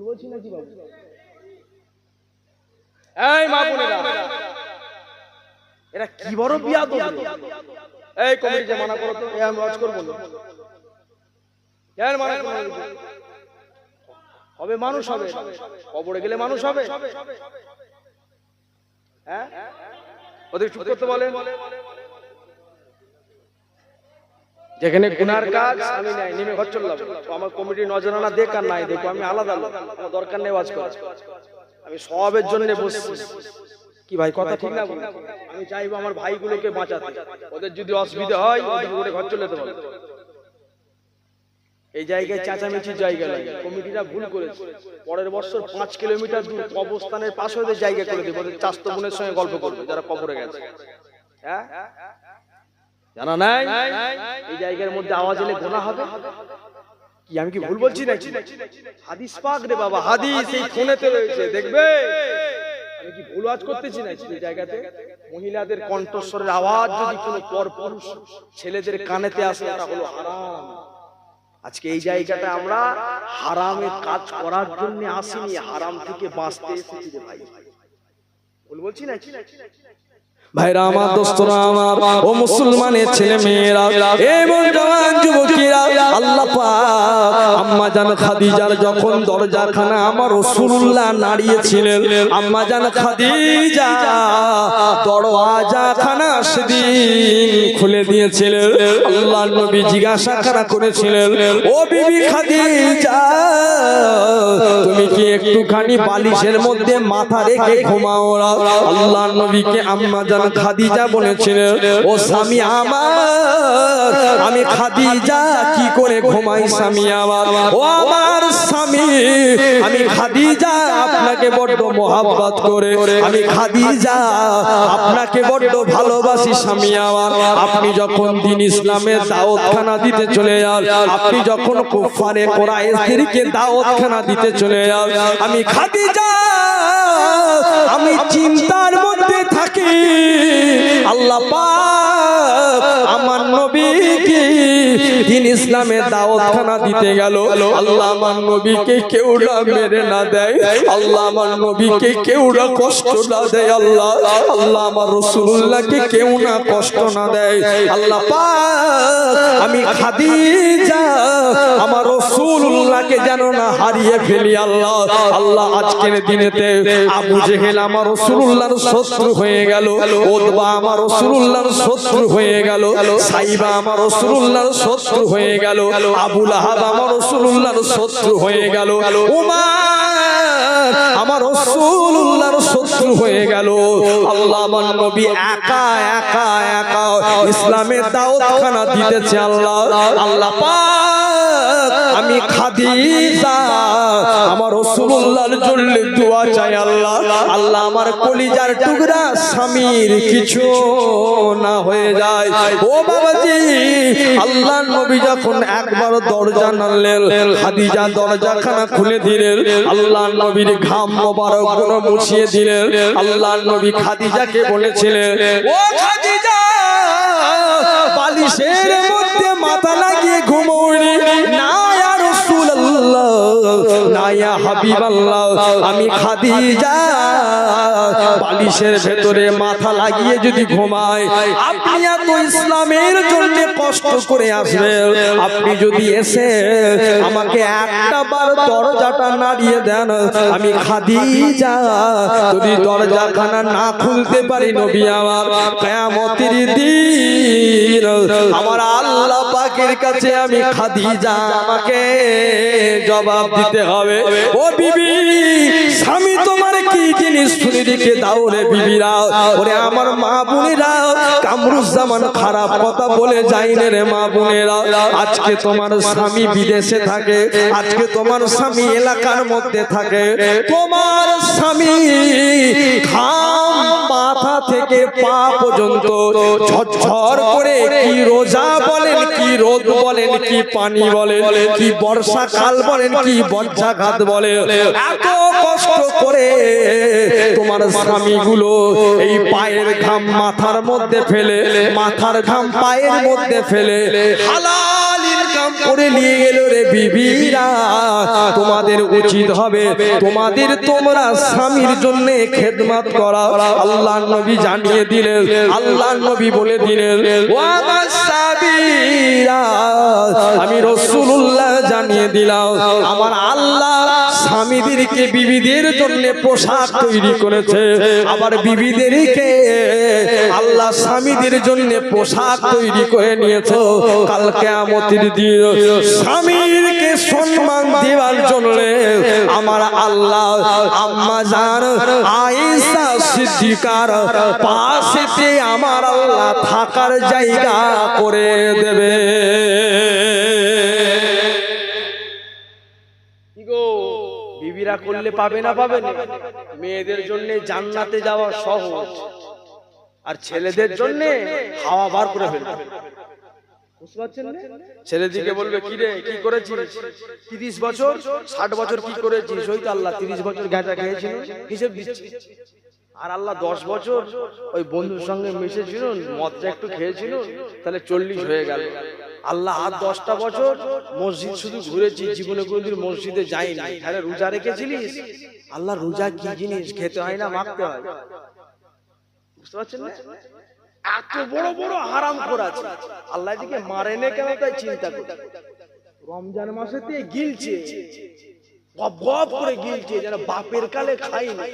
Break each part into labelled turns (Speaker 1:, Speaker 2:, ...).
Speaker 1: বলছি নাকি বাবু? এই মা বোনেরা, এরা কি বড় বিয়াদব! এই কমিটিকে মানা করো তো, আমি ওয়াজ করব না। কেন মানা করব? হবে মানুষ হবে, কবরে গেলে মানুষ হবে। হ্যাঁ, ওদের চুপ করতে বলেন। যেখানে গুনার কাজ আমি নাই, নেমে ঘর চললাম। আমার কমিটির নজরানা দেখ আর নাই দেখো, আমি আলাদা, আমার দরকার নেই ওয়াজ করা। আমি সবের জন্য বসছি। কি ভাই কথা ঠিক না? আমি চাইবো আমার ভাইগুলোকে বাঁচাতে। ওদের যদি অসুবিধা হয় ওদের ঘর চলে যেতে পারে। এই জায়গায় চাচামেচির জায়গা নাই, কমিটিরা ভুল করেছে। পরের বছর 5 কিলোমিটার দূর কবরস্থানের পাশে ওদের জায়গা করে দেবো, ওদের চাস্তো বোনের সঙ্গে গল্প করবে যারা কবরে গেছে। হ্যাঁ, জানা নাই এই জায়গার মধ্যে আওয়াজ এলে গুনাহ হবে? কি আমি কি ভুল বলছি নাকি? হাদিস পাক রে বাবা, হাদিস এই ফোনেতে রয়েছে, দেখবে। আমি কি ভুল ওয়াজ করতেছি নাকি? এই জায়গাতে মহিলাদের কণ্ঠস্বরের আওয়াজ যদি কোনো পরপুরুষ ছেলেদের কানেতে আসে, এটা হলো হারাম। আজকে এই জায়গাটা আমরা হারামের কাজ করার জন্য আসিনি, হারাম থেকে বাঁচতে এসেছি রে ভাই। ভুল বলছি নাকি? ভাইরা আমার, দোস্তরা আমার, ও মুসলমানের ছেলে মেয়েরা, এবং জওয়ান যুবকেরা, আল্লাহ পাক আম্মা জান খাদিজার যখন দরজাখানা আমার রাসূলুল্লাহ নাড়িয়েছিলেন, আম্মা জান খাদিজা দরওয়াজাখানা সেদিন খুলে দিয়েছিলেন। আল্লাহর নবী জিজ্ঞাসা করেছিলেন, ও বিবি খাদিজা, তুমি কি একটুখানি বালিশের মধ্যে মাথা রেখে ঘুমাও? আল্লাহর নবীকে আম্মা জান খাদিজা বলেছিলেন, ও স্বামী আমার, আমি খাদিজা কি করে ঘুমাই স্বামী আমার? ও আমার স্বামী, আমি খাদিজা আপনাকে বড্ড মহব্বত করে, আমি খাদিজা আপনাকে বড্ড ভালোবাসি স্বামী আমার। আপনি যখন দ্বীন ইসলামের দাওয়াতখানা দিতে চলে যান, আপনি যখন কুফারে কুরাইশদেরকে দাওয়াতখানা দিতে চলে যান, আমি খাদিজা আমি চিন্তার মধ্যে থাকি। আল্লাহ পাক আমার নবীকে দ্বীন ইসলামের দাওয়াতখানা দিতে গেল, আল্লাহ আমার নবীকে কেউ না মেরে না দেয়, আল্লাহ আমার নবীকে কেউ না কষ্ট না দেয়, আল্লাহ আল্লাহ আমার রাসূলুল্লাহকে কেউ না কষ্ট না দেয়। আল্লাহ পাক আমি খাদিজা আমার রাসূলুল্লাহকে যেন না হারিয়ে ফেলি। আল্লাহ আল্লাহ আজকের দিনেতে আবু জেহেল আমার রাসূলুল্লাহর শত্রু হয়ে গেল, উতবা আমার রাসূলুল্লাহর শত্রু হয়ে গেল, সাইবা আমার রাসূলুল্লাহর শত্রু হয়ে গেল, আবু লাহাব আমার রাসূলুল্লাহর শত্রু হয়ে গেল, উমার আমার রাসূলুল্লাহর শত্রু হয়ে গেল। আল্লাহ আমার নবী একা একা একা ইসলামের দাওয়াতখানা দিতেছে। আল্লাহ আল্লাহ পাক আমি খাদিজা আমার রাসূলুল্লাহর জন্য দোয়া চাই। আল্লাহ আল্লাহ আমার কলিজার টুকরা স্বামীর কিছু না হয়ে যায়। ও বাবাজি, আল্লাহর নবী যখন একবার দরজা নাড়লেন, খাদিজা দরজাখানা খুলে দিলেন, আল্লাহর নবীর ঘাম মোবারক গুলো মুছিয়ে দিলেন। আল্লাহর নবী খাদিজাকে বলেছিলেন, ও খাদিজা, বালিশের মধ্যে মাথা লাগিয়ে ঘুমোনি না ইয়া রাসূলুল্লাহ, না ইয়া হাবিবাল্লাহ, আমি খাদিজা বালিশের ভেতরে মাথা লাগিয়ে যদি ঘুমাই, আপনি এত ইসলামের জন্য কষ্ট করে আসবেন, আপনি যদি এসে আমাকে একটা বার দরজাটা নাড়িয়ে দেন, আমি খাদিজা যদি দরজাখানা না খুলতে পারি, নবী আমার কিয়ামতের দিন আমার আল্লাহ পাকের কাছে আমি খাদিজা আমাকে জবাব দিতে হবে। ও বিবি, স্বামী তোমার কি জিনিস শুনে রেখে দাও রে বিবিরা, ওরে আমার মা বোনেরা, কামরুজ্জামান খারাপ কথা বলে যাই না রে মা বোনেরা। আজকে তোমার স্বামী বিদেশে থাকে, আজকে তোমার স্বামী এলাকার মধ্যে থাকে, তোমার স্বামী ঘাম মাথা থেকে পা পর্যন্ত ঝরঝর করে, কি রোজা বলেন, কি রোদ বলেন, কি পানি বলেন, কি বর্ষাকাল বলেন, কি বর্ষাঘাত বলেন, এত কষ্ট করে তোমার স্বামীগুলো এই পায়ের ঘাম মাথার মধ্যে ফেলে, মাথার ঘাম পায়ের মধ্যে ফেলে হালাল ইনকাম কাম করে নিয়ে গেল রে বিবিরা, তোমাদের উচিত হবে তোমাদের তোমরা স্বামীর জন্য খেদমত করা। আল্লাহর নবী জানিয়ে দিলেন, আল্লাহর নবী বলে দিলেন, ও আমার সাহাবীরা, আমি রাসূলুল্লাহ জানিয়ে দিলাম, আমার আল্লাহ স্বামীদেরকে বিবিদের জন্য পোশাক তৈরি করেছে, আবার বিবিদেরকে আল্লাহ স্বামীদের জন্য পোশাক তৈরি করে নিয়েছে। কাল কিয়ামতের দিন স্বামীকে সম্মান দেওয়ার জন্য আমার আল্লাহ আম্মা জান আয়েশা সিদ্দিকার পাশেতে আমার আল্লাহ থাকার জায়গা করে দেবে। বিবিরা করলে পাবে না পাবে না? মেয়েদের জন্য জান্নাতে যাওয়া সহজ, আর ছেলেদের জন্য হাওয়া বার করে ফেলবে। ছেলেদিকে বলবে, কি রে কি করেছিস 30 বছর 60 বছর কি করেছিস? ওই তো আল্লাহ 30 বছর গাঁজা খেয়েছিল, হিসেব দিচ্ছি। আর আল্লাহ 10 বছর ওই বন্ধুর সঙ্গে মিশেছিল, মদটা একটু খেয়েছিল, তাহলে 40 হয়ে গেল। আল্লাহ আর 10টা বছর মসজিদ শুধু ঘুরেছি, জীবনে কোনদিন মসজিদে যাইনি, তাহলে রোজা রেখেছিলিস? আল্লাহ রোজা কি জিনিস, খেতে হয় না মাখতে হয়। বুঝতে পারছেন না? এত বড় বড় হারাম করেছে, আল্লাহ এদিকে মারেনে কেন তাই চিন্তা করে। রমজান মাসেতে গিলছে, গপ গপ করে গিলছে, যেন বাপের কালে খাই না।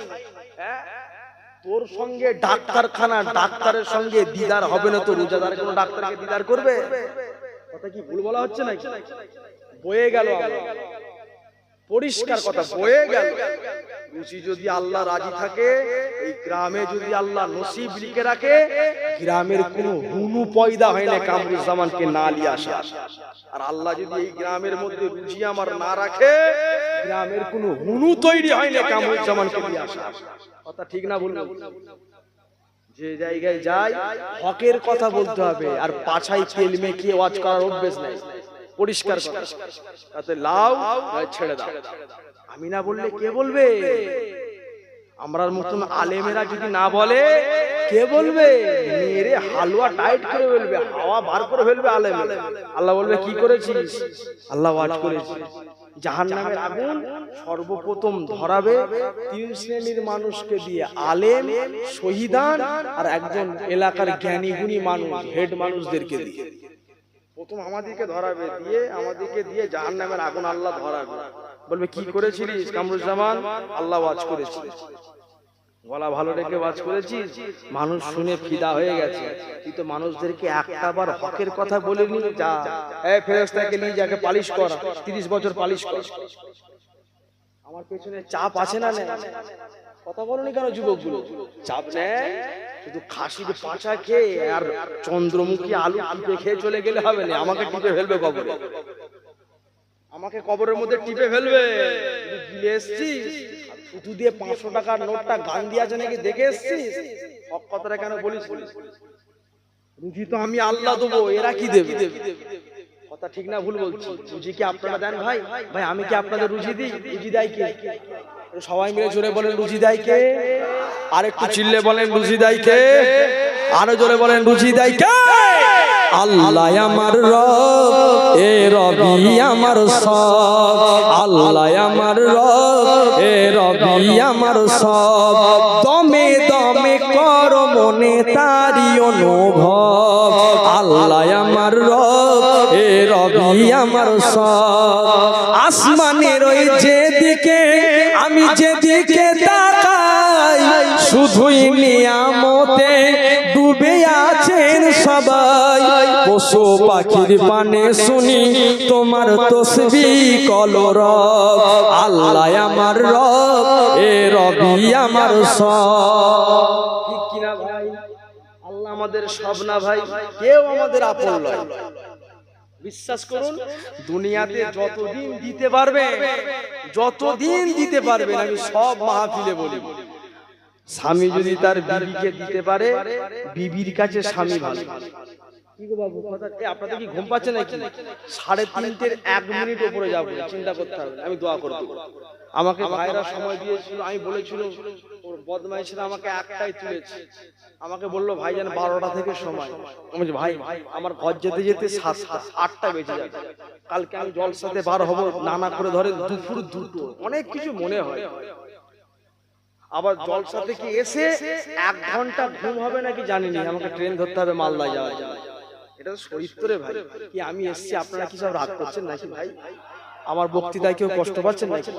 Speaker 1: তোর সঙ্গে ডাক্তারখানা, ডাক্তারের সঙ্গে দিদার হবে না তো রোজাদার কোন ডাক্তারকে দিদার করবে? কথা কি ভুল বলা হচ্ছে নাকি? বয়ে গেল, পরিষ্কার কথা বয়ে গেল। রুচি যদি আল্লাহ রাজি থাকে, এই গ্রামে যদি আল্লাহ নসিব লিখে রাখে, গ্রামের কোনো হুনু পয়দা হয় না কামরুজ্জামানকে না নিয়ে আসা। আর আল্লাহ যদি এই গ্রামের মধ্যে রুচি আমার না রাখে, গ্রামের কোনো হুনু তৈরি হয় না কামরুজ্জামানকে নিয়ে আসা। কথা ঠিক না ভুল? যে জায়গায় যাই হকের কথা বলতে হবে, আর পাছায় তেল মেখে ওয়াজ করার অভ্যেস নাই। পরিষ্কার কথা, তাতে লাও ছেড়ে দাও। আমি না বললে কে বলবে? আমরার মতন আলেমেরা যদি না বলে কে বলবে? মেরে হালুয়া টাইট করে ফেলবে, হাওয়া বার করে ফেলবে আলেম। আল্লাহ বলবে, কি করেছিস? আল্লাহ ওয়াজ করেছি। জাহান্নামের আগুন সর্বপ্রথম ধরাবে 3 শ্রেণীর মানুষকে দিয়ে, আলেম, শহীদান আর একজন এলাকার জ্ঞানী গুণী মানুষ, হেড মানুষদেরকে দিয়ে। প্রথম আমাদেরকে ধরাবে, দিয়ে আমাদেরকে দিয়ে জাহান্নামের আগুন আল্লাহ ধরাবে। বলবে, কি করেছিলিস কামরুজ্জামান? আল্লাহ ওয়াজ করেছিস, গলা ভালো রেখে ওয়াজ করেছিস, মানুষ শুনে ফিদা হয়ে গেছে। তুই তো মানুষদেরকে একটাবার হকের কথা বলিনি। যা এই ফেরেশতাকে নিয়ে যাকে পালিশ কর, 30 বছর পালিশ কর। আমার পেছনে চাপ আছে না? কথা বলনি কেন যুবকগুলো? চাপ নেই, শুধু খাসির পাঁচা খেয়ে আর চন্দ্রমুখী আলু টিপে খেয়ে চলে গেলে হবে না। আমাকে টিপে ফেলবে কবরে, আমাকে কবরের মধ্যে টিপে ফেলবে। গিলে এসছিস, শুধু দিয়ে 500 টাকার নোটটা গান দিয়ে আছে নাকি দেখে এসছিস? হক কথাটা কেন বলিস? রুজি তো আমি আল্লাহ দেবো, এরা কি দেবে? কথা ঠিক না ভুল বলছি? রুজি কি আপনারা দেন ভাই? ভাই আমি কি আপনাদের রুজি দিই? রুজি দেয় কে? সবাই মিলে জোরে বলেন, রুজি দেয় কে? আর একটু চিল্লে বলেন, রুজি দেয় কে? আরো জোরে বলেন, রুজি দেয় কে? আল্লাহ আমার রব, এ রবি আমার সব। আল্লাহ আমার রব, এ রবি আমার সব। দমে দমে কর মনে তারি অনুভব। আল্লাহ আমার রব, এ রবি আমার সব। আসমানের ওই যেদিকে আমি যেদিকে তাকাই, শুধুই নিয়ামতে ডুবে আছেন সবাই। পশু পাখির পানে শুনি তোমার তসবিহ কলরব। আল্লাহ আমার রব, এ রবি আমার সব। ঠিক কিনা ভাই? আল্লাহ আমাদের সব না ভাই, কেউ আমাদের আপন নয়। বিশ্বাস করুন, দুনিয়াতে যতদিন দিতে পারবে, যতদিন দিতে পারবেন, আমি সব মাহফিলে বলি, স্বামী যদি তার বিবিকে দিতে পারে, বিবির কাছে স্বামী ভালো। কি গো বাবু, কথা আপনাদের কি ঘুম পাচ্ছে নাকি? 3:30-এর 1 মিনিট উপরে যাবো, চিন্তা করতে হবে। আমি দোয়া করে দেবো। আমাকে ভাইরা সময় দিয়েছিল, আমি বলেছিল ওর বদমাইশরা আমাকে একটাই তুলেছে। আমাকে বললো ভাই জান 12টা থেকে সময়। আমি বলছি ভাই আমার ঘর যেতে যেতে 7টা 8টা বেজে যাবে। কালকে আমি জলসাতে বার হব, নানা করে ধরে দুপুর দুটো, অনেক কিছু মনে হয়। আবার জলসা থেকে এসে 1 ঘন্টা ঘুম হবে নাকি জানি না, আমাকে ট্রেন ধরতে হবে মালদা যাওয়ার জন্য। এটা তো চরিত্রে ভাই, কি আমি এসছি আপনারা কি সব রাগ করছেন নাকি ভাই? আমার বক্তৃতায় কেউ কষ্ট পাচ্ছেন নাকি?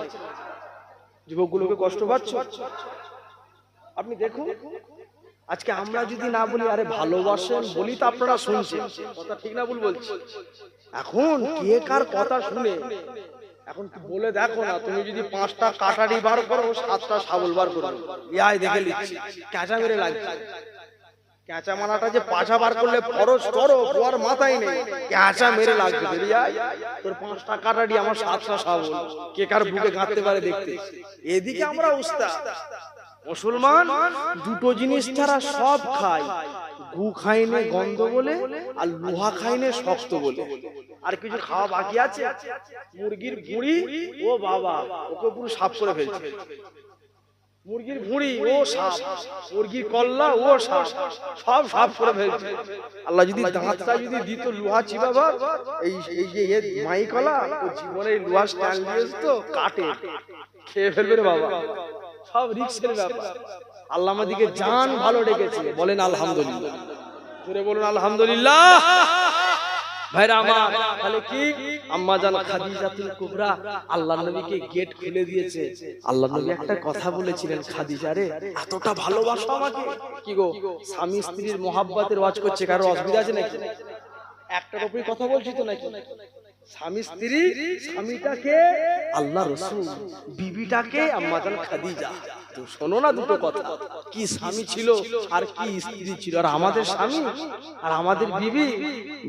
Speaker 1: যুবকগুলোকে কষ্ট পাচ্ছ? আপনি দেখুন, আজকে আমরা যদি না বলি আরে ভালোবাসেন বলি তো আপনারা শুনছেন, কথা ঠিক না ভুল বলছি? এখন কে কার কথা শুনে, এখন বলে দেখো না, তুমি যদি 5টা কাটারি বার করো 7টা শাবল বার করো, ইয়াই দেখে লিখছি ক্যাঁচা মেরে লাগছে। ক্যাঁচা মারাটা যে পাছা বার করলে ফরজ করো, ওর মাথায় নেই, ক্যাঁচা মেরে লাগছে। তোর 5টা কাটারি, আমার 7টা শাবল, কে কার বুকে গাঁথতে পারে দেখতে। এদিকে আমরা উস্তাদ মুসলমান, দুটো জিনিস ছাড়া সব খায়, গু খাইনে গন্ধ বলে আর লোহা খাইনে শক্ত বলে। আর কিছু খাওয়া বাকি আছে? মুরগির ভুঁড়ি, ও বাবা, ওকে পুরো সাফ করে ফেলছে। মুরগির ভুঁড়ি ও সাফ, মুরগির কল্লা ও সাফ, সব সাফ করে ফেলছে। আল্লাহ যদি দাঁতটা যদি দিত লোহা চিবাবার, এই যে মাই কলা, ও জীবনে লোহা স্ট্যান্ড দিয়েছে তো কাটে খেয়ে ফেলবে রে বাবা, সব রিস্কের ব্যাপার। আল্লাহ আমাদেরকে জান ভালো রেখেছে, বলেন আলহামদুলিল্লাহ, জোরে বলুন আলহামদুলিল্লাহ। ভাইরা আমার, তাহলে কি আম্মা জান খাদিজাতুল কুবরা আল্লাহর নবীকে গেট খুলে দিয়েছে। আল্লাহর নবী একটা কথা বলেছিলেন, খাদিজা রে এতটা ভালোবাসো আমাকে। কি গো, স্বামী স্ত্রীর মহাব্বতের ওয়াজ করছে, কারো অসুবিধা আছে নাকি? একটার উপরই কথা বলছি তো নাকি? স্বামী স্ত্রী, স্বামীটাকে আল্লাহ রাসূল, বিবিটাকে আম্মা জান খাদিজা। তো শোনো না দুটো কথা, কি স্বামী ছিল আর কি স্ত্রী ছিল। আর আমাদের স্বামী আর আমাদের বিবি,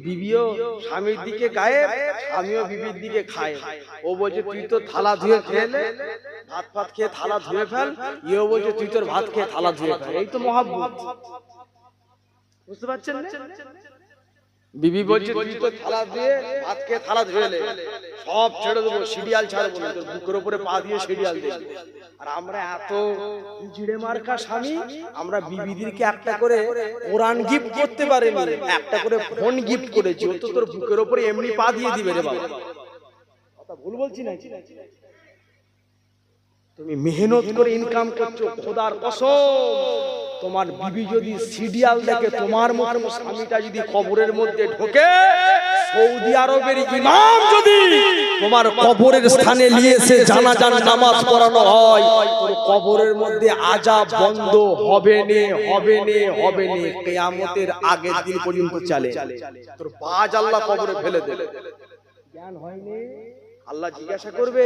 Speaker 1: বিবিও স্বামীর দিকে গায়ে, স্বামীও বিবির দিকে খায়। ও বলছে তুই তো থালা ধুয়ে খেলে, ভাত ভাত খেয়ে থালা ধুয়ে ফেল, ইও বলছে তুই তোর ভাত খেয়ে থালা ধুয়ে ফেল। এই তো মহাব্বত, বুঝতে পারছেন না? বিবি বলছে তুই তো থালা দিয়ে ভাত খেয়ে থালা ধুয়ে নে, সব ছেড়ে দেবো, সিরিয়াল ছাড়বো না, তোর বুকের উপরে পা দিয়ে সিরিয়াল দেখবো। আর আমরা এত জিড়ে মার্কা স্বামী, আমরা বিবিদেরকে একটা করে কোরআন গিফট করতে পারিনি, একটা করে ফোন গিফট করেছি। ও তো তোর বুকের উপরে এমনি পা দিয়ে দিবে রে বাবা, কথা ভুল বলছি না? তুমি মেহনত করে ইনকাম করছো, খোদার কসম তোমার বিবি যদি সিরিয়াল দেখে, তোমার মতো স্বামীটা যদি কবরের মধ্যে ঢোকে, সৌদি আরবের ইমাম যদি তোমার কবরের স্থানে নিয়ে এসে জানাজার নামাজ পড়ানো হয়, তোর কবরের মধ্যে আযাব বন্ধ হবে না, হবে না, হবে না, কিয়ামতের আগের দিন পর্যন্ত চলে। তোর বাজ আল্লাহ কবরে ফেলে দেবে। জ্ঞান হয়নি, আল্লাহ জিজ্ঞাসা করবে,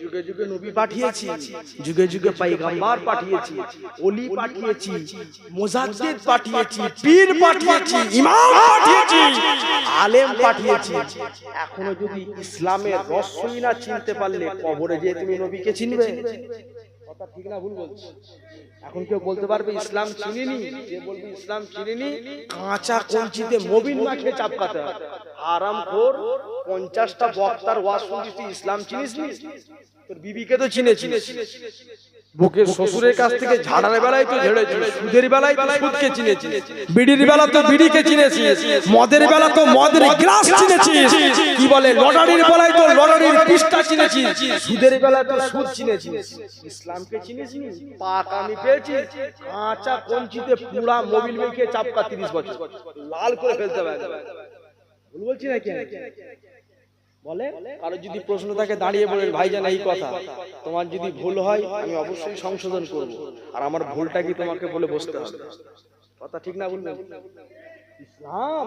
Speaker 1: যুগে যুগে নবী পাঠিয়েছি, যুগে যুগে পয়গম্বর পাঠিয়েছি, ওলি পাঠিয়েছি, মুজাদ্দিদ পাঠিয়েছি, পীর পাঠিয়েছি, ইমাম পাঠিয়েছি, আলেম পাঠিয়েছি। এখনো যদি ইসলামের রহস্যই না চিনতে পারলে, কবরে যে তুমি নবীকে চিনবে? কথা ঠিক না ভুল বলছি? এখন কেউ বলতে পারবে ইসলাম চিনিনি? যে বলবে ইসলাম চিনিনি, কাঁচা কঞ্চিতে মবিন মাখিয়ে চাপকাতে হবে। হারামখোর, 50টা বক্তার ওয়াজ শুনছিস, ইসলাম চিনিস নি? তোর বিবিকে তো চিনেছিস, বুকের শ্বশুরের কাছ থেকে ঝাড়ার বেলায় তো ঝেড়েছিস, সুদের বেলায় তো সুদকে চিনেছিস, বিড়ির বেলা তো বিড়িকে চিনেছিস, মদের বেলা তো মদের গ্লাস চিনেছিস, কি বলে লটারির বেলায় তো লটারির পিস্তা চিনেছিস, সুদের বেলায় তো সুদ চিনেছিস। ইসলামকে চিনিস নি? পাক আমি পেয়েছি, কাঁচা কঞ্চিতে পুরা মোবিল মেখে চাপকা 30 বছর লাল করে ফেলতে পারে। ভুল বলছি নাকি? বলে কারো যদি প্রশ্ন থাকে দাঁড়িয়ে বলেন, ভাইজান এই কথা, তোমার যদি ভুল হয় আমি অবশ্যই সংশোধন করব, আর আমার ভুলটা কি তোমাকে বলে বসতে হবে। কথা ঠিক না বলবেন? ইসলাম,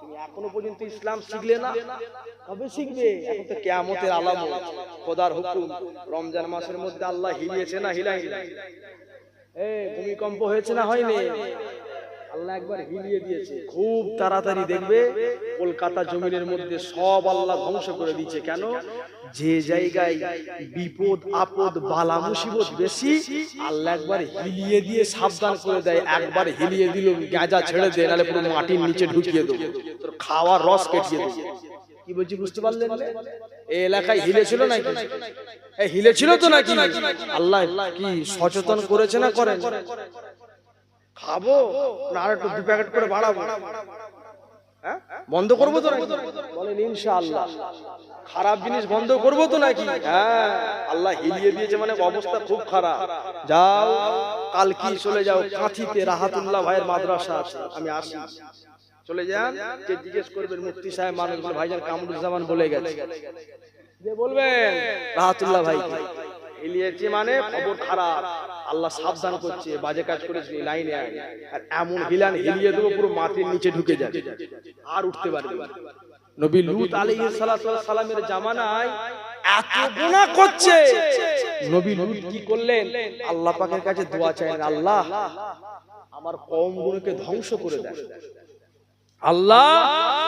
Speaker 1: তুমি এখনো পর্যন্ত ইসলাম শিখলে না, কবে শিখবে? এখন তো কিয়ামতের আলামত, খোদার হুকুম। রমজান মাসের মধ্যে আল্লাহ হিলিয়েছে না হিলাইনি? ভূমিকম্প হয়েছে না হয়নি? আল্লাহ একবার হিলিয়ে দিয়েছে। খুব তাড়াতাড়ি দেখবে কলকাতা জমিনের মধ্যে সব আল্লাহ ধ্বংস করে দিয়েছে। কেন? যে জায়গায় বিপদ আপদ বালা মুসিবত বেশি, আল্লাহ একবার হিলিয়ে দিয়ে সাবধান করে দেয়। একবার হিলিয়ে দিল, গাঁজা ছেড়ে দে, নাহলে পুরো মাটির নিচে ঢুকিয়ে দেবো, তোর খাওয়ার রস কেটিয়ে দেবো। কি বলছি বুঝতে পারলেন? এই এলাকায় হিলেছিল নাকি? হিলেছিল তো নাকি? আল্লাহ কি সচেতন করেছে না করেন? খাবো না আর একটু 2 প্যাকেট করে বাড়াবো?
Speaker 2: হ্যাঁ বন্ধ করবো তো নাকি? বলেন ইনশাআল্লাহ। খারাপ জিনিস বন্ধ করবো তো নাকি? হ্যাঁ, আল্লাহ হিলিয়ে দিয়েছে মানে অবস্থা খুব খারাপ। যাও কালকে চলে যাও কাঁথিতে রাহাতুল্লাহ ভাইয়ের মাদ্রাসা আছে, আমি আসি, চলে যান। যে জিজ্ঞেস করবেন মুফতি সাহেব মানুষ ভাইজান কামরুজ্জামান বলে গেছে, যে বলবেন রাহাতুল্লাহ ভাই হিলিয়েছে মানে খবর খারাপ, আল্লাহ সাবধান করছে, বাজে কাজ করেছে লাইনে আয়। আর এমন হিলান হিলিয়ে দেবো পুরো মাটির নিচে ঢুকে যাবে, আর উঠতে পারবে না। নবী লূত আলাইহিস সালাতু ওয়াস সালামের জামানায় এত গুনাহ করছে, নবী লূত কি করলেন? আল্লাহ পাকের কাছে দোয়া চাইলেন, আল্লাহ আমার কওমগুলোকে ধ্বংস করে দেন, আল্লাহ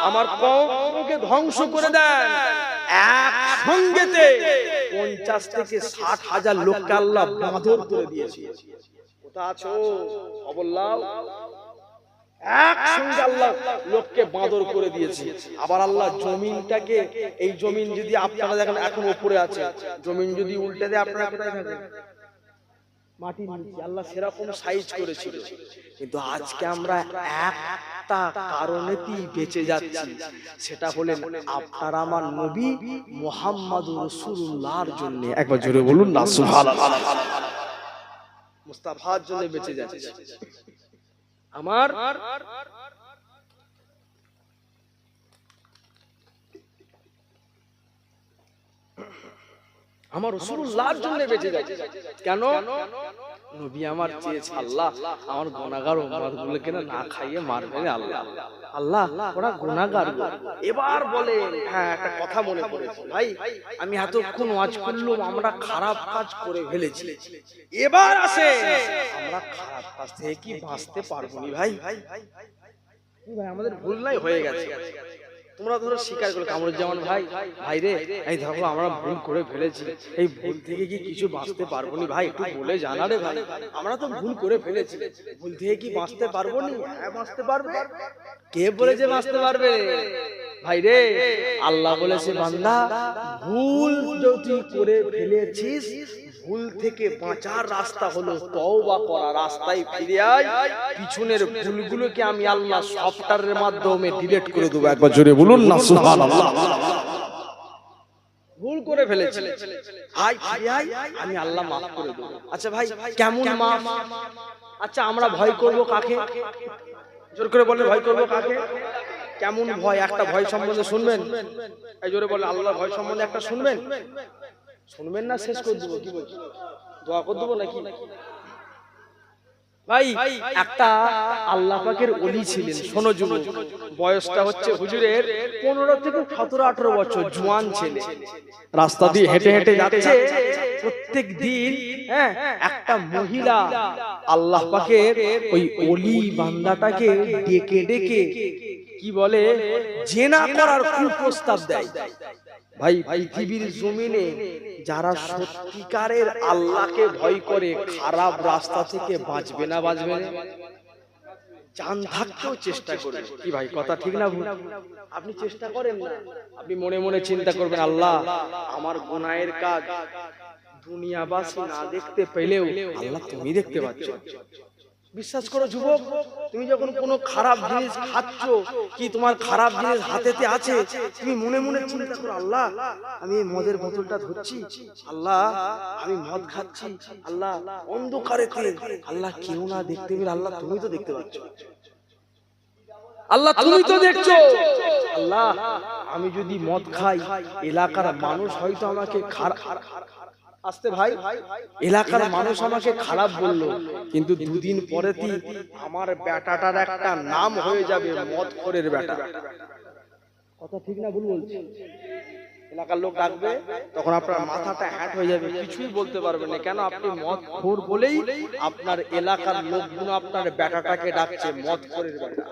Speaker 2: আমার কওমকে ধ্বংস করে দেন। একসঙ্গেতে 50 থেকে 60,000 লোককে আল্লাহ বাঁধর করে দিয়েছে। কোথা আছো অবল্লাহ? একসঙ্গে আল্লাহ লোককে বাঁধর করে দিয়েছে। আবার আল্লাহ জমিনটাকে, এই জমিন যদি আপনারা দেখেন এখন উপরে আছে, জমিন যদি উল্টে দেয় আপনারা কোথায় থাকবেন? মাটির নিচে। আল্লাহ সেরকম সাইজ করেছিল। কিন্তু আজকে আমরা একটা কারণেতেই বেঁচে যাচ্ছি, সেটা হলেন আপনার আমার নবী মুহাম্মদুর রাসূলুল্লাহর জন্য। একবার জোরে বলুন না সুবহানাল্লাহ। মুস্তাফার জন্য বেঁচে যাচ্ছি। আমার রাসূলুল্লাহর জন্য বেঁচে যাচ্ছে। কেন? নবী আমার চেয়েছে, আল্লাহ আমার গুনাহগার উম্মতগুলোকে না খাইয়ে মারবে না আল্লাহ, আল্লাহ ওরা গুনাহগার। এবার বলে হ্যাঁ একটা কথা মনে পড়েছে ভাই, আমি এতক্ষণ ওয়াজ করলাম আমরা খারাপ কাজ করে ফেলেছি, এবার আসে আমরা খারাপ কাজ থেকে কি বাঁচতে পারবো না ভাই? ভাই আমাদের ভুল নাই হয়ে গেছে, তোমরা ধরো স্বীকার করো কামরুজ্জামান ভাই, ভাই রে এই দেখো আমরা ভুল করে ফেলেছি, এই ভুল থেকে কি কিছু বাঁচতে পারবো না ভাই? একটু বলে জানা রে ভাই, আমরা তো ভুল করে ফেলেছি, ভুল থেকে কি বাঁচতে পারবো না? হ্যাঁ বাঁচতে পারবে। কে বলেছে বাঁচতে পারবে? ভাই রে আল্লাহ বলেছে বান্দা ভুল যদি করে ফেলেছিস, ভুল থেকে বাঁচার রাস্তা হলো তওবা করা, রাস্তায় ফিরে আয়, পিছনের ভুলগুলোকে আমি আল্লাহ সফটওয়্যারের মাধ্যমে ডিলিট করে দেব। একবার জোরে বলুন না সুবহানাল্লাহ। ভুল করে ফেলেছি, আয় ফিরে আয়, আমি আল্লাহ মাফ করে দেব। আচ্ছা ভাই কেমন মাফ? আচ্ছা আমরা ভয় করব কাকে? জোর করে বলেন ভয় করব কাকে? কেমন ভয়? একটা ভয় সম্বন্ধে শুনবেন, এই জোরে বলেন আল্লাহর ভয় সম্বন্ধে একটা শুনবেন। শুনবেন না শেষ করে দেবো? কি বলছি, দোয়া করে দেবো নাকি? ভাই একটা আল্লাহ পাকের ওলি ছিলেন, শোনো যুবক, বয়সটা হচ্ছে হুজুরের 15 থেকে 17-18 বছর, জওয়ান ছেলে, রাস্তা দিয়ে হেঁটে হেঁটে যাচ্ছে প্রত্যেক দিন। হ্যাঁ একটা মহিলা আল্লাহ পাকের ওই ওলি বান্দাটাকে ডেকে ডেকে কি বলে জেনা করার কুপ্রস্তাব দেয়। ভাই পৃথিবীর জমিনে যারা সত্যিকারের আল্লাহকে ভয় করে খারাপ রাস্তা থেকে বাঁচবে না, বাঁচবে না, জান থাকতেও চেষ্টা করবে। কি ভাই কথা ঠিক না ভুল? আপনি চেষ্টা করেন না, আপনি মনে মনে চিন্তা করবেন আল্লাহ আমার গুনাহের কাজ দুনিয়াবাসী না দেখতে পেলেও আল্লাহ তুমি দেখতে পাচ্ছ। বিশ্বাস করো যুবক, তুমি যখন কোনো খারাপ জিনিস খাচ্ছ, কি তোমার খারাপ জিনিস হাতেতে আছে, তুমি মনে মনে চিন্তা করো আল্লাহ আমি এই মদের বোতলটা ধরছি, আল্লাহ আমি মদ খাচ্ছি, আল্লাহ অন্ধকারেতে, আল্লাহ কেউ না দেখতে পেলে আল্লাহ তুমি তো দেখতে পাচ্ছ, আল্লাহ তুমি তো দেখছো, আল্লাহ আমি যদি মদ খাই এলাকার মানুষ হয়তো আমাকে খারাপ, আসতে ভাই এলাকার মানুষ আমাকে খারাপ বললো, কিন্তু দুদিন পরেই আমার বেটাটার একটা নাম হয়ে যাবে মদখোরের বেটা। কথা ঠিক না ভুল বলছি? এলাকার লোক ডাকবে, তখন আপনার মাথাটা হ্যাট হয়ে যাবে, কিছুই বলতে পারবেন না। কেন? আপনি মদখোর বলেই আপনার এলাকার লোকগুলো আপনার বেটাটাকে ডাকছে মদখোরের বেটা।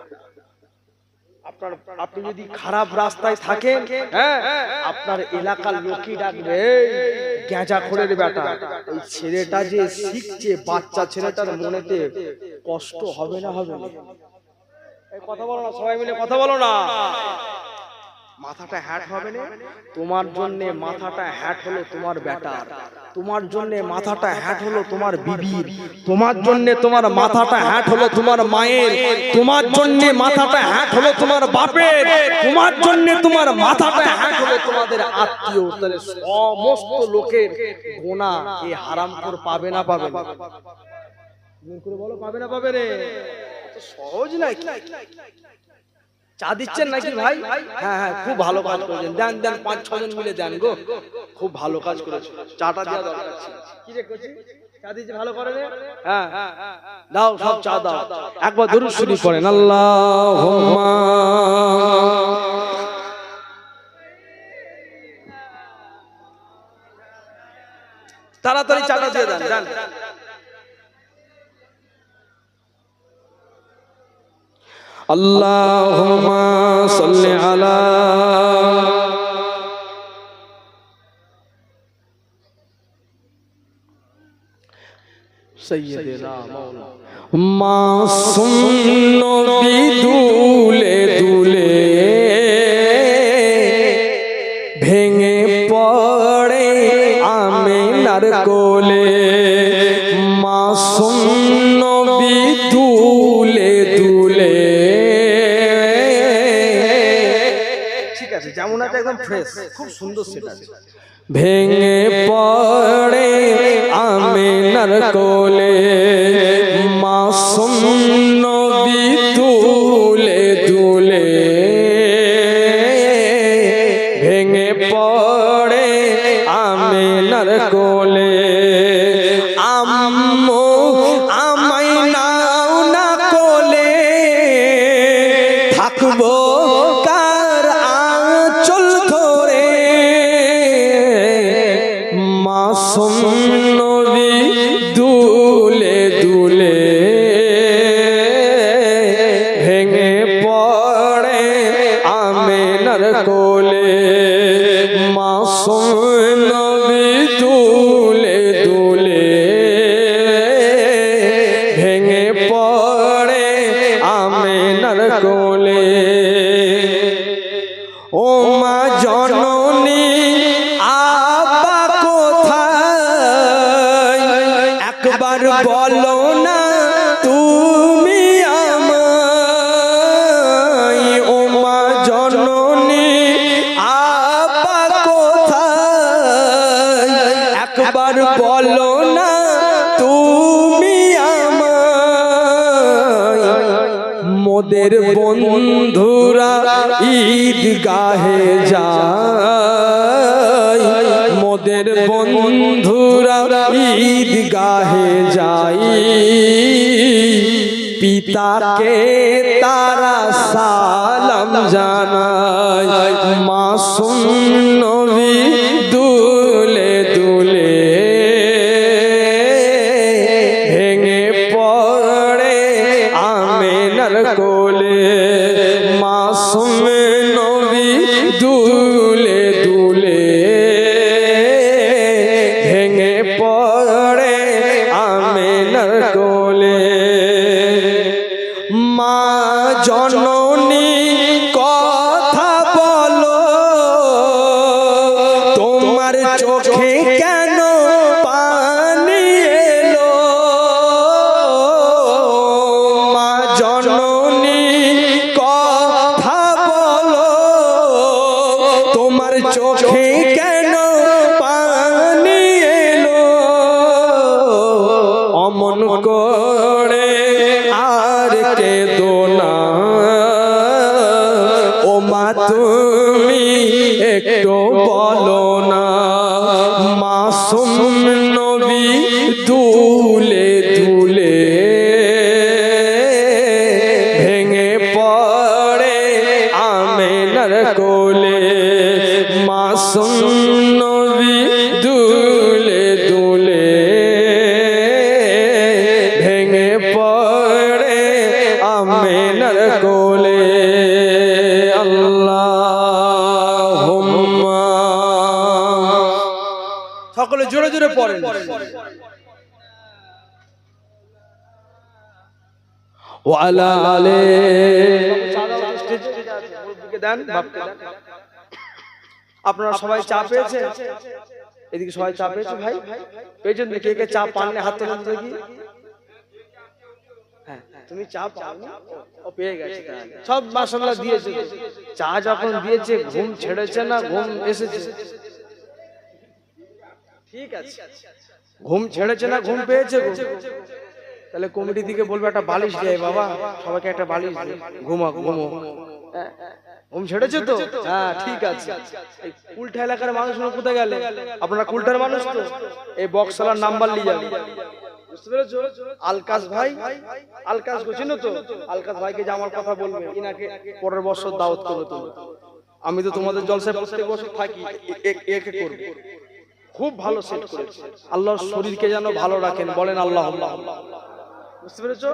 Speaker 2: আপনি যদি খারাপ রাস্তায় থাকেন, হ্যাঁ আপনার এলাকার লোকই ডাকবে গ্যাঁজাখোরের বেটা। ওই ছেলেটা যে শিখছে, বাচ্চা ছেলেটার মনেতে কষ্ট হবে না? হবে না? কথা বলো না, সবাই মিলে কথা বলো না। মাথাটা হ্যাট হবে না, তোমার জন্য মাথাটা হ্যাট হলো তোমার বেটার, তোমার জন্য মাথাটা হ্যাট হলো তোমার বিবির, তোমার জন্য তোমার মাথাটা হ্যাট হলো তোমার মায়ের, তোমার জন্য মাথাটা হ্যাট হলো তোমার বাপের, তোমার জন্য তোমার মাথাটা হ্যাট হলো তোমাদের আত্মীয়। তাহলে সমস্ত লোকের গোনা এই হারামখোর পাবে না পাবে না? করে বলো পাবে না পাবে রে? সহজ নাই। চা দিচ্ছেন নাকি ভাই? হ্যাঁ হ্যাঁ, খুব ভালো কাজ করেছেন, দেন দেন, 5-6 জন মিলে দেন গো, খুব ভালো কাজ করেছেন, চাটা দেওয়া দরকার ছিল। কি রে করছি, চা দিচ্ছে ভালো করে রে? হ্যাঁ দাও, সব চা দাও। একবার দরুদ শরীফ পড়েন, আল্লাহুম্মা তাড়াতাড়ি চাটা দিয়ে দেন, দেন।
Speaker 1: আল্লাহুম্মা সাল্লি আলা
Speaker 2: সাইয়্যিদিনা মাওলানা
Speaker 1: মাসুম নবী দুলে দুলে ভেঙে পড়ে আমিনার কোলে, মাসুম নবী দুলে দুলে।
Speaker 2: ঠিক আছে, যেমন আছে একদম ফ্রেশ, খুব সুন্দর সেটা।
Speaker 1: ভেঙে পড়ে আমিনার কোলে, মাসুম নবী দুলে দুলে ভেঙে পড়ে আমিনার কোলে। আম্মু আমায় নাও না কোলে, থাকবো কার আঁচল ধরে, মাসুম নবী দুলে দুলে ভেঙে পড়ে আমিনার কোলে, মাসুম নবী দুলে দুলে ভেঙে পড়ে আমিনার কোলে। ও মা জননী আব্বা কোথায়, একবার বলো না তুমি আমায়। ও মা জননী আব্বা কোথায়, একবার বলো না তুমি আমায়। মোদের বন্ধুরা ঈদগাহে যায়, মোদের বন্ধুরা ঈদগাহে যায়, পিতাকে তারা সালাম জানায়, মাসুম নবী দুলে দুলে ভেঙে পড়ে আমিনার কোলে, মাসুম নবী দুলে দুলে ভেঙে পড়ে আমিনার কোলে। মা জননী কথা বলো, তোমার চোখে কেন পানি এলো? মা জননী কথা বলো, তোমার চোখে কেন পানি এলো? অমন করে আর কেঁদো না, ও মা তুমি একটু বলো না, মাসুম নবী দুলে দুলে ভেঙে পড়ে আমিনার কোলে, মাসুম নবী দুলে দুলে ভেঙে পড়ে আমিনার কোলে। আল্লাহুম্মা,
Speaker 2: সকলে জোরে জোরে পড়েন।
Speaker 1: ওয়া আলা আলি
Speaker 2: দেন, বাপকে দেন। আপনারা সবাই চা পেয়েছেন? এদিকে সবাই চা পেয়েছে ভাই? পেয়েছেন? কে কে চা পাননি হাত তোলেন দেখি। হ্যাঁ, তুমি চা পাওনি? ও পেয়ে গেছে তাহলে। সব মাশাআল্লাহ দিয়েছে। চা যখন দিয়েছে ঘুম ছেড়েছে না ঘুম এসেছে? ঠিক আছে, ঘুম ছেড়েছে না ঘুম পেয়েছে? তাহলে কমিটি থেকে বলবে একটা বালিশ দেয় বাবা, সবাইকে একটা বালিশ দে, ঘুমা ঘুমো। ঘুম ছেড়েছে তো? হ্যাঁ ঠিক আছে। এই কুলটা এলাকার মানুষগুলো কোথায় গেলে? আপনারা কুলটার মানুষ তো? এই বক্সওয়ালার নাম্বার নিয়ে যাবেন, বুঝতে পেরেছো? আলকাস ভাই, আলকাস চিনো তো? আলকাস ভাইকে যে আমার কথা বলবে, ইনাকে পরের বছর দাওয়াত করবে তুমি। আমি তো তোমাদের জলসায় প্রত্যেক বছর থাকি, একে করবে। খুব ভালো সেট করেছে। আল্লাহর শরীরকে যেন ভালো রাখেন, বলেন আল্লাহ আল্লাহ। বুঝতে পেরেছো?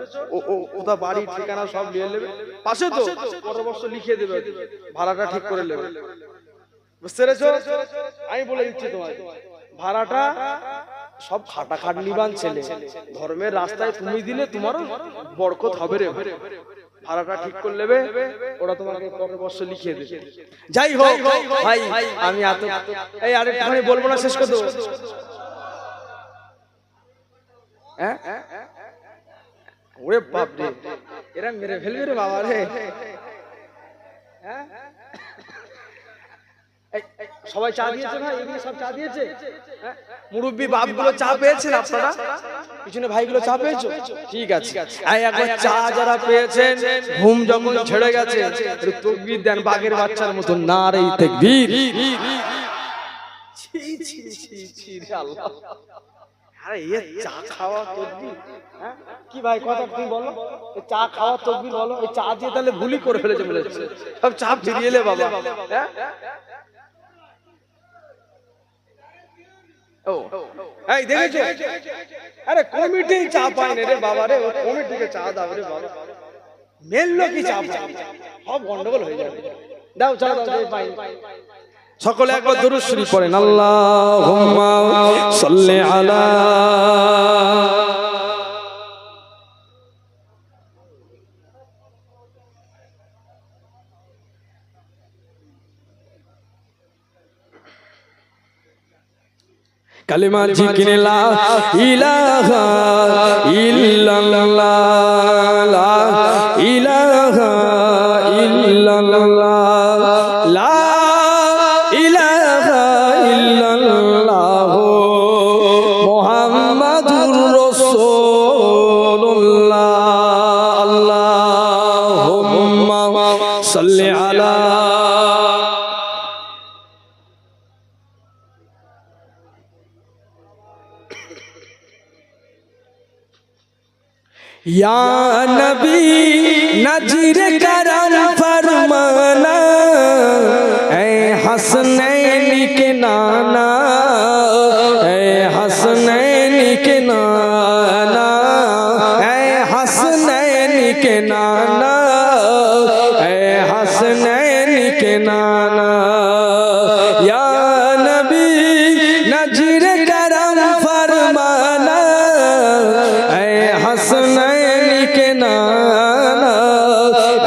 Speaker 2: ওটা বাড়ি ঠিকানা সব নিয়ে নেবে, পাশে তো পরের বছর লিখে দেবে, ভাড়াটা ঠিক করে নেবে। বুঝতে পেরেছো? আমি বলে দিচ্ছি তোমার ভাড়াটা সব খাটাখাটনিবান ছেলে, ধর্মের রাস্তায় তুমি দিলে তোমারও বরকত হবে রে। ভাড়াটা ঠিক করে নেবে, ওরা তোমাকে পরের বছর লিখিয়ে দেবে। যাই হোক ভাই, আমি এত এই আরেকটুখানি বলবো না, শেষ করে দেবো। হ্যাঁ ওরে বাপ রে, এরা মেরে ফেলবে রে বাবা রে। হ্যাঁ সবাই চা দিয়েছে না? এগুলো সব চা দিয়েছে? মুরব্বি বাপগুলো চা পেয়েছেন? আপনারা পিছনে ভাইগুলো চা পেয়েছো? ঠিক আছে। একবার চা যারা পেয়েছেন, ঘুম যখন ছেড়ে গেছে তাকবীর দেন বাঘের বাচ্চার মতো, নারে তাকবীর। ছি ছি ছি ছি রে আল্লাহ, আরে এ চা খাওয়া তাকবীর? হ্যাঁ কি ভাই কথা তুমি বলো, চা খাওয়া তাকবীর বলো? এই চা দিয়ে তাহলে ভুলই করে ফেলেছে বলে সব চা ফিরিয়ে এলে বাবা। হ্যাঁ এই দেখেছো? আরে কমিটি চা পায় না রে বাবা রে, ও কমিটিকে চা দাও রে বাবা, মেল লোকই চা পায়, সব গন্ডগোল হয়ে যাবে। দাও চা দাও, পাই। সকলে একবার দুরূদ শরীফ পড়েন, আল্লাহুম্মা সাল্লি আলা কালিমা জিকির লা ইলাহা ইল্লাল্লাহ, লা ইলাহা ইল্লাল্লাহ, লা ইলাহা ইল্লাল্লাহ, মুহাম্মাদুর রাসূলুল্লাহ। আল্লাহুম্মা সাল্লি আলা या नबी नजीर करम फरमाना, ऐ हसनैन के नाना, ऐ हसनैन के नाना, ऐ हसनैन के नाना, ऐ हसनैन के नाना, या नबी नजीर करम फरमाना, ऐ हसनैन के नाना,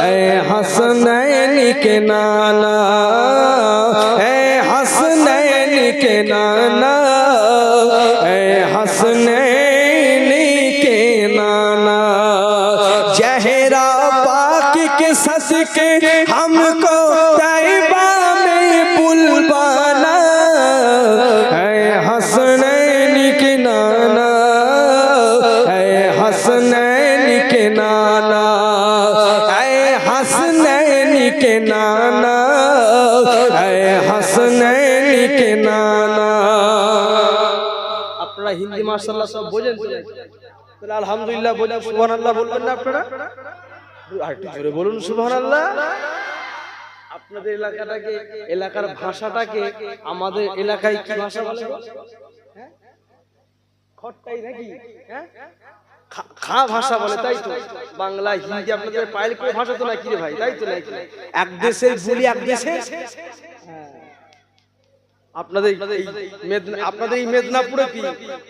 Speaker 2: ऐ हसनैन के नाना, ऐ हसनैन के नाना, ऐ हसनैन के नाना। जहरा पाक के सदके हमको तैबा में बुलवाना, ऐ हसनैन के नाना, ऐ हसनैन के नाना, ऐ हसनैन के नाना, ऐ हसनैन के नाना। আপনারা হিন্দি মাশাআল্লাহ সব বোঝেন তো? তাহলে আলহামদুলিল্লাহ বলেন, সুবহানাল্লাহ বলবেন না আপনারা? আর একটু জোরে বলুন সুবহানাল্লাহ। আপনাদের এলাকাটাকে, এলাকার ভাষাটাকে আমাদের এলাকায় কি ভাষা বলে? হ্যাঁ খট্টাই নাকি? হ্যাঁ খা ভাষা বলে, তাই তো? বাংলা হিন্দি আপনাদের পাইল কোন ভাষা তো নাকি রে ভাই, তাই তো নাকি? এক দেশের বলি এক দেশে। আপনাদের এই মেদিনীপুরে কি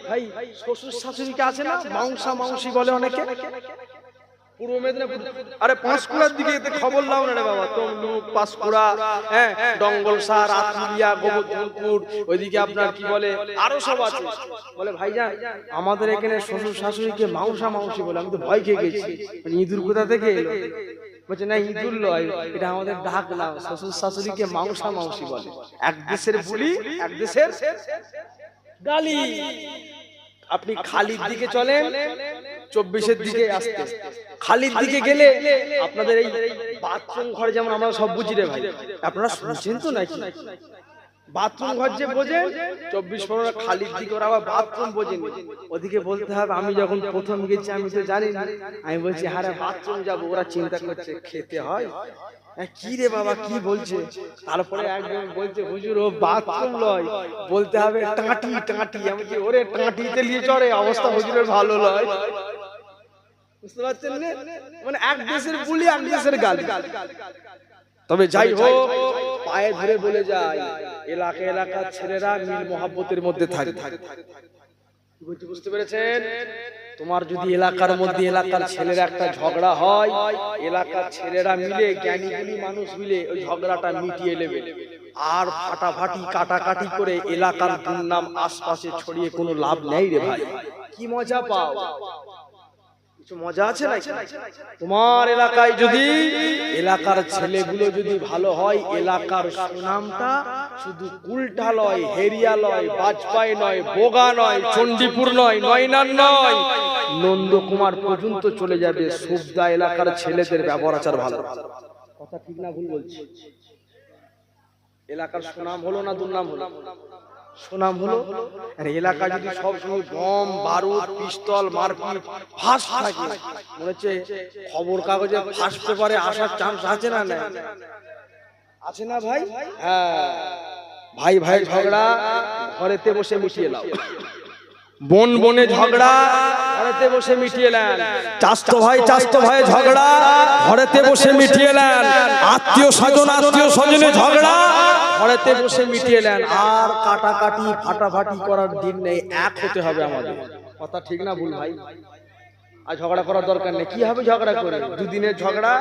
Speaker 2: ভাই শ্বশুর শাশুড়িকে আছে না মাংসা মাংসি বলে অনেকে? পূর্ব মেদিনীপুর, আরে পাঁশকুড়ার দিকে এতে খবর নাও না রে বাবা। তমলুক, পাঁশকুড়া, হ্যাঁ, ডঙ্গলসার, আতুলিয়া, গোবর্ধনপুর, ওইদিকে আপনার কি বলে আরো সব আছে। বলে ভাইজান আমাদের এখানে শ্বশুর শাশুড়িকে মাউসা মাউসি বলে। আমি তো ভয় খেয়ে গেছি, মানে ইঁদুর কোথা থেকে এলো? বলছে না ইঁদুর লয়, এটা আমাদের ডাক নাম, শ্বশুর শাশুড়িকে মাউসা মাউসি বলে। এক দেশের বুলি, এক দেশের গালি। আপনি খালির দিকে চলেন, 24-এর দিকে আসতে, খালির দিকে গেলে আপনাদের এই বাথরুম ঘরে যেমন আমরা সব বুঝি রে ভাই, আপনারা শুনছেন তো নাকি? বাথরুম ঘর যে বোঝেন, 24/15 খালির দিকে ওরা আবার বাথরুম বোঝেন। ওদিকে বলতে হবে আমি যখন প্রথম গেছি আমি তো জানি না, আমি বলছি হারে বাথরুম যাবো, ওরা চিন্তা করছে খেতে হয়। কি রে বাবা কি বলছে? তারপরে একজন বলছে হুজুর ও বাথরুম লয়, বলতে হবে টাঁটি টাঁটি। আমি বলছি ওরে টাঁটিতে নিয়ে চড়ে, অবস্থা হুজুরের ভালো লয়। বুঝতে পারছেন না? মানে এক দেশের বুলি, এক দেশের গালি। তবে যাই হোক, পায়ে ধরে বলে যায় এলাকার ছেলেরা মিল মোহাব্বতের মধ্যে থাকে। বুঝতে পেরেছেন? তোমার যদি এলাকার মধ্যে এলাকার ছেলেরা একটা ঝগড়া হয়, এলাকার ছেলেরা মিলে, জ্ঞানীগুলি মানুষ মিলে ওই ঝগড়াটা মিটিয়ে নেবে। আর ফাটাফাটি কাটাকাটি করে এলাকার দুর্নাম আশপাশে ছড়িয়ে কোনো লাভ নেই রে ভাই। কি মজা পাও? কিছু মজা আছে না? তোমার এলাকায় যদি এলাকার ছেলেগুলো যদি ভালো হয়, এলাকার সুনামটা শুধু কুলটা লয়, হেরিয়া লয়, বাজপাই নয়, বোগা নয়, চণ্ডীপুর নয়, নয়নার নয়, নন্দকুমার পর্যন্ত চলে যাবে। সুবদা এলাকার ছেলেদের ব্যবহার আচার ভালো। কথা ঠিক না ভুল বলছি? এলাকার সুনাম হলো না দুর্নাম হলো? সুনাম হলো। আর এলাকা যদি সব সময় বম, বারুদ, পিস্তল, মারপিট ফাঁস থাকে, মনে হচ্ছে খবর কাগজে ফাঁস পেপারে আসার চান্স আছে না? না আছে না ভাই? হ্যাঁ, ভাই ভাই ঝগড়া ঘরেতে বসে মিটিয়ে নাও। বোন বনে ঝগড়া ঘরেতে বসে মিটিয়ে নেন। চাচতো ভাই ঝগড়া ঘরেতে বসে মিটিয়ে নেন। আত্মীয় স্বজনে ঝগড়া ঘরেতে বসে মিটিয়ে নেন। আর কাটাকাটি ফাটাফাটি করার দিন নেই, এক হতে হবে আমাদের। কথা ঠিক না ভুল ভাই? আর ঝগড়া করার দরকার নেই। কি হবে ঝগড়া করে? দুদিনের ঝগড়া,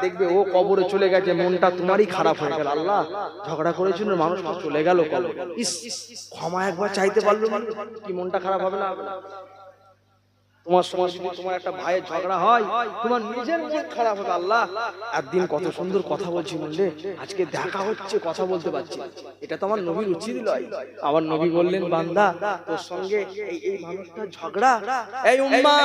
Speaker 2: দেখবে ও কবরে চলে গেছে, মনটা তোমারই খারাপ হয়ে গেল। আল্লাহ, ঝগড়া করেছিল মানুষ চলে গেল কবরে, ইস, ক্ষমা একবার চাইতে পারলো না, কি মনটা খারাপ হবে না? তোমার সমাজ যদি তোমার একটা ভাইয়ের ঝগড়া হয়, তোমার নিজের মন খারাপ হবে। আল্লাহ, একদিন কত সুন্দর কথা বলছি বললে, আজকে দেখা হচ্ছে কথা বলতে পারছি, এটা তো আমার নবীর উচিত নয়। আমার নবী বললেন বান্দা তোর সঙ্গে এই মানুষটা ঝগড়া, এই উম্মাহ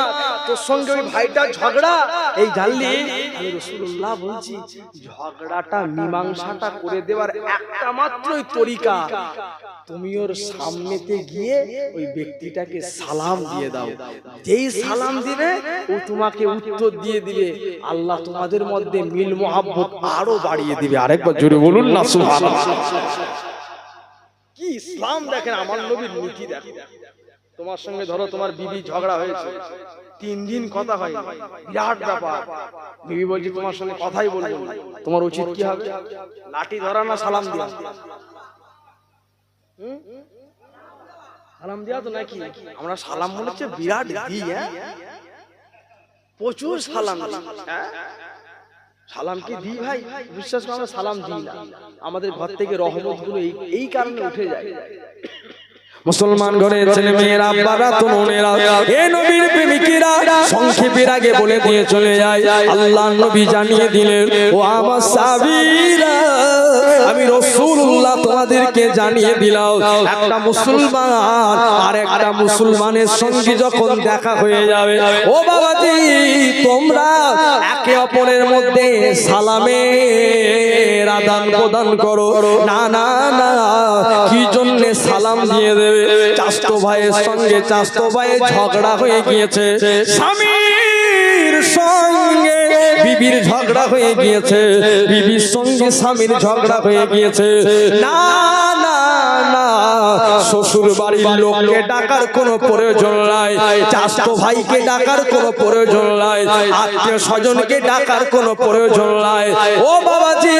Speaker 2: তোর সঙ্গে ওই ভাইটা ঝগড়া, এই জানলি আমি রাসূলুল্লাহ বলছি ঝগড়াটা মীমাংসাটা করে দেওয়ার একটা মাত্রই তরিকা, তুমি ওর সামনেতে গিয়ে ওই ব্যক্তিটাকে সালাম দিয়ে দাও। যেই সালাম দিবে ও তোমাকে উত্তর দিয়ে দিবে, আল্লাহ তোমাদের মধ্যে মিল মোহাব্বত আরো বাড়িয়ে দিবে। আরেকবার জোরে বলুন না সুবহানাল্লাহ। কি ইসলাম দেখেন, আমার নবীর নীতি দেখেন। তোমার সঙ্গে ধরো তোমার বিবি ঝগড়া হয়েছে, 3 দিন কথা হয়, বিরাট ব্যাপার। বিবি বলছে তোমার সঙ্গে কথাই বলবো না, তোমার উচিত কি হবে? লাঠি ধরা না সালাম দেওয়া? সালাম দেওয়া তো নাকি? আমরা সালাম মনে হচ্ছে বিরাট দিই, প্রচুর সালাম। সালাম কি দিই ভাই? বিশ্বাস করে আমরা সালাম দিই না। আমাদের ঘর থেকে রহমত গুলো এই কারণে উঠে যায়।
Speaker 1: মুসলমান ঘরের ছেলে মেয়েরা, আব্বারা, তরুণেরা, এ নবীর প্রেমিকেরা সংক্ষেপের আগে বলে দিয়ে চলে যায়। আল্লাহর নবী জানিয়ে দিলেন, ও আমার সাহাবীরা, আমি রাসূলুল্লাহ তোমাদেরকে জানিয়ে দিলাম, একটা মুসলমান আর একটা মুসলমানের সঙ্গে যখন দেখা হয়ে যাবে, ও বাবাজি তোমরা একে অপরের মধ্যে সালামের আদান প্রদান করো। না না না, কি জন্য সালাম দিয়ে দেবে? চাচতো ভাইয়ের সঙ্গে চাচতো ভাইয়ের ঝগড়া হয়ে গিয়েছে, স্বামীর সঙ্গে বিবির ঝগড়া হয়ে গিয়েছে, বিবির সঙ্গে স্বামীর ঝগড়া হয়ে গিয়েছে। না না না, শ্বশুর বাড়ির লোককে ডাকার কোনো প্রয়োজন নাই, চাচতো ভাইকে ডাকার কোনো প্রয়োজন নাই, আত্মীয় স্বজনকে ডাকার কোনো প্রয়োজন নাই। ও বাবাজি,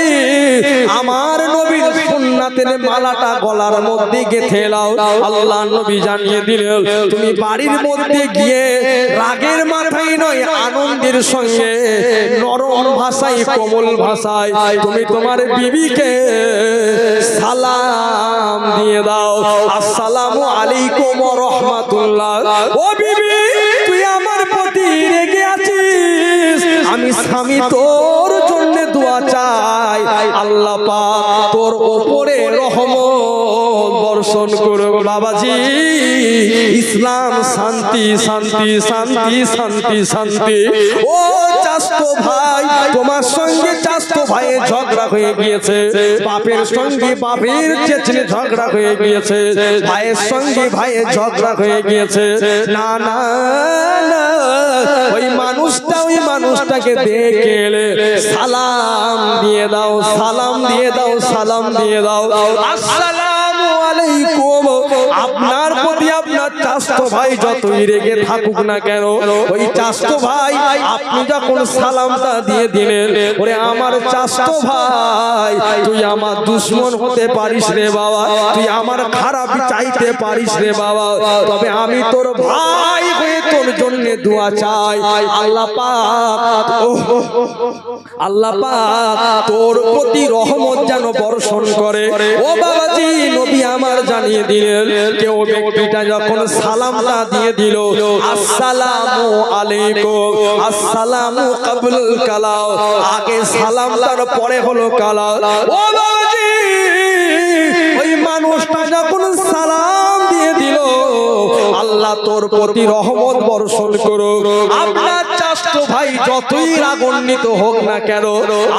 Speaker 1: আমার নবীর সুন্নাতের মালাটা গলার মধ্যে গেঁথে নাও। আল্লাহ নবী জানিয়ে দিলেন, তুমি বাড়ির মধ্যে গিয়ে রাগের মাথায় নয়, আনন্দের সঙ্গে নরম ভাষায়, কোমল ভাষায় তুমি তোমার বিবিকে সালাম দিয়ে দাও। আসসালামু আলাইকুম ওয়া রাহমাতুল্লাহ। ও বিবি, তুই আমার প্রতি রেগে আছিস, আমি স্বামী তোর জন্য দোয়া চাই, আল্লাহ পাক তোর উপরে রহমত বর্ষণ করুক। বাবাজি, ইসলাম শান্তি শান্তি শান্তি শান্তি শান্তি। ও চাচতো ভাই, তোমার সঙ্গে চাচতো ভাইয়ের ঝগড়া হয়ে গিয়েছে, বাপের সঙ্গে বাপের চেয়ে ঝগড়া হয়ে গিয়েছে, ভাইয়ের সঙ্গে ভাইয়ের ঝগড়া হয়ে গিয়েছে। না না না, ওই মানুষটাকে দেখে এলে সালাম দিয়ে দাও, সালাম দিয়ে দাও, সালাম দিয়ে দাও। আসসালামু আলাইকুম। আপনার প্রতি আপনার চাচতো ভাই যতই রেগে থাকুক না কেন, ওই চাচতো ভাই আপনি যখন সালামটা দিয়ে দিলেন, ওরে আমার চাচতো ভাই, তুই আমার দুশমন হতে পারিস রে বাবা, তুই আমার খারাপ চাইতে পারিস রে বাবা, তবে আমি তোর ভাই হয়ে তোর জন্য দোয়া চাই। আল্লাহ পাক, আল্লাহ পাক তোর প্রতি রহমত যেন বর্ষণ করে। ও বাবাজি, নবী আমার জানিয়ে দিলেন, কেউ ব্যক্তিটা যখন সালামটা দিয়ে দিল, আসসালামু আলাইকুম, আসসালামু কাবলুল কালাম, আগে সালামটার পরে হলো কালাম। ও বাবাজি, ওই মানুষটা যখন সালাম দিয়ে দিল, আল্লাহ তোর প্রতি রহমত বর্ষণ করুক। আপনার চাচতো ভাই যতই রাগান্বিত হোক না কেন,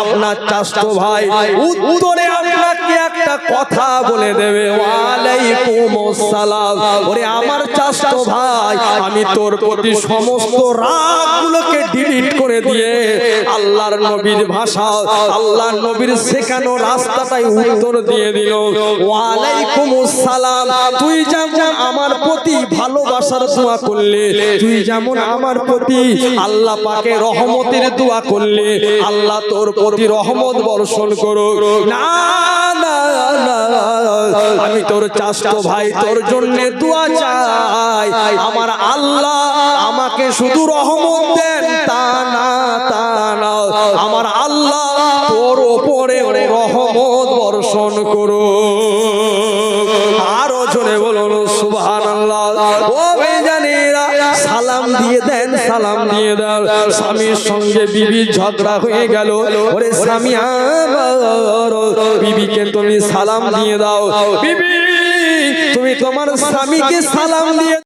Speaker 1: আপনার চাচতো ভাই উত্তরে আপনাকে একটা কথা বলে দেবে, ওয়ালাইকুম আসসালাম। ওরে আমার চাচতো ভাই, আমি তোর প্রতি সমস্ত রাগগুলোকে ডিলিট করে দিয়ে আল্লাহর নবীর ভাষা, আল্লাহর নবীর শেখানো রাস্তাটাই উত্তর দিয়ে দিল, ওয়ালাইকুম আসসালাম। তুই যেমন আমার প্রতি ভালোবাসার দোয়া করলে, তুই যেমন আমার প্রতি আল্লাহ পাকে রহমতের দোয়া করলে, আল্লাহ তোর প্রতি রহমত বর্ষণ করো। না না না, আমি তোর চাচতো ভাই, তোর জন্য দোয়া চাই, আমার আল্লাহ আমাকে শুধু রহমত দেন তা না, তা না, আমার আল্লাহ তোর উপরে রহমত বর্ষণ করো। আরো জোরে বলুন সুবহানাল্লাহ। ও ভাইজানেরা, সালাম দিয়ে দেন, সালাম দিয়ে দাও। স্বামীর সঙ্গে বিবির ঝগড়া হয়ে গেল, ওরে স্বামী আমার, বিবিকে তুমি সালাম দিয়ে দাও। বিবি, তুমি তোমার স্বামীকে সালাম দিয়ে